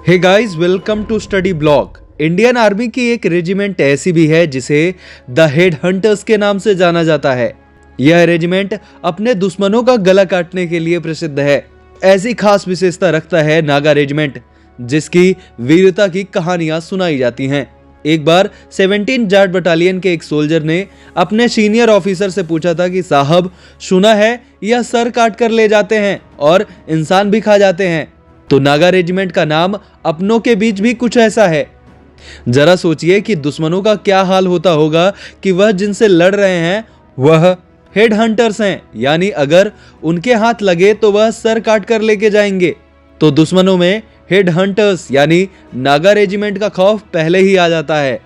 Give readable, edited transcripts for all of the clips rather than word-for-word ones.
Hey guys, welcome to study block. Indian army की एक regiment ऐसी भी है जिसे द हेड हंटर्स के नाम से जाना जाता है। यह रेजिमेंट अपने दुश्मनों का गला काटने के लिए प्रसिद्ध है। ऐसी खास विशेषता रखता है नागा रेजिमेंट, जिसकी वीरता की कहानियां सुनाई जाती हैं। एक बार 17 जाट बटालियन के एक सोल्जर ने अपने सीनियर ऑफिसर से पूछा था कि साहब, सुना है यह सर काट कर ले जाते हैं और इंसान भी खा जाते हैं। तो नागा रेजिमेंट का नाम अपनों के बीच भी कुछ ऐसा है। जरा सोचिए कि दुश्मनों का क्या हाल होता होगा कि वह जिनसे लड़ रहे हैं वह हेड हंटर्स हैं, यानी अगर उनके हाथ लगे तो वह सर काट कर लेके जाएंगे। तो दुश्मनों में हेड हंटर्स यानी नागा रेजिमेंट का खौफ पहले ही आ जाता है।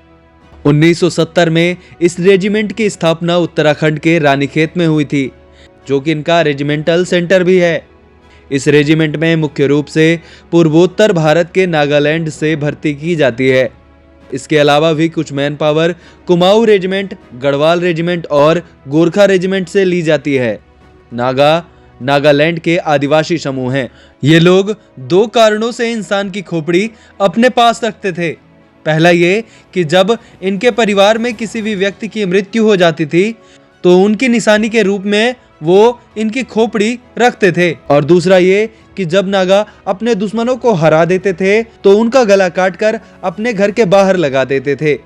1970 में इस रेजिमेंट की स्थापना उत्तराखंड के रानीखेत में हुई थी, जो कि इनका रेजिमेंटल सेंटर भी है। इस रेजिमेंट में मुख्य रूप से पूर्वोत्तर भारत के नागालैंड से भर्ती की जाती है। इसके अलावा भी कुछ man power Kumaon regiment, Garhwal regiment और गोरखा रेजिमेंट से ली जाती है। नागालैंड के आदिवासी समूह हैं। ये लोग दो कारणों से इंसान की खोपड़ी अपने पास रखते थे। पहला ये कि जब इनके परिवार में किसी भी व्यक्ति की मृत्यु हो जाती थी तो उनकी निशानी के रूप में वो इनकी खोपड़ी रखते थे, और दूसरा ये कि जब नागा अपने दुश्मनों को हरा देते थे तो उनका गला काटकर अपने घर के बाहर लगा देते थे।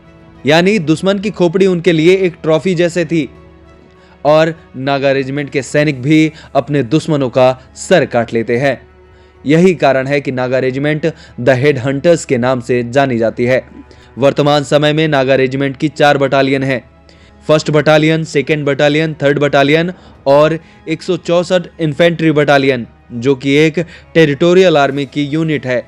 यानी दुश्मन की खोपड़ी उनके लिए एक ट्रॉफी जैसे थी। और नागा रेजिमेंट के सैनिक भी अपने दुश्मनों का सर काट लेते हैं। यही कारण है कि Naga regiment the head hunters के नाम से जानी जाती है। वर्तमान समय में नागा रेजिमेंट की 4 बटालियन है। 1st battalion, 2nd battalion, 3rd battalion और 164 इन्फेंट्री बटालियन, जो कि एक टेरिटोरियल आर्मी की यूनिट है।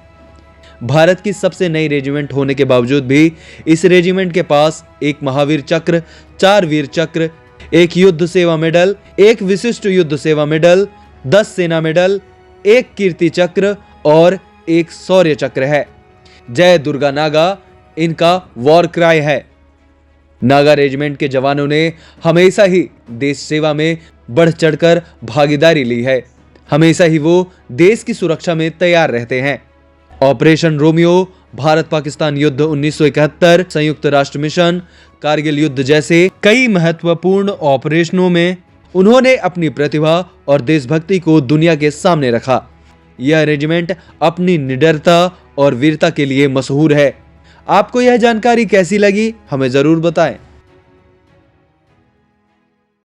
भारत की सबसे नई रेजिमेंट होने के बावजूद भी इस रेजिमेंट के पास 1 महावीर चक्र, 4 वीर चक्र, 1 युद्ध सेवा मेडल, 1 विशिष्ट युद्ध सेवा मेडल, 10 सेना मेडल, 1 कीर्ति चक्र और 1 शौर्य चक्र है। जय दुर्गा नागा इनका वॉर क्राई है। नागा रेजिमेंट के जवानों ने हमेशा ही देश सेवा में बढ़ चढ़कर भागीदारी ली है। हमेशा ही वो देश की सुरक्षा में तैयार रहते हैं। ऑपरेशन रोमियो, भारत पाकिस्तान युद्ध 1971, संयुक्त राष्ट्र मिशन, कारगिल युद्ध जैसे कई महत्वपूर्ण ऑपरेशनों में उन्होंने अपनी प्रतिभा और देशभक्ति को दुनिया के सामने रखा। यह रेजिमेंट अपनी निडरता और वीरता के लिए मशहूर है। आपको यह जानकारी कैसी लगी, हमें जरूर बताएं।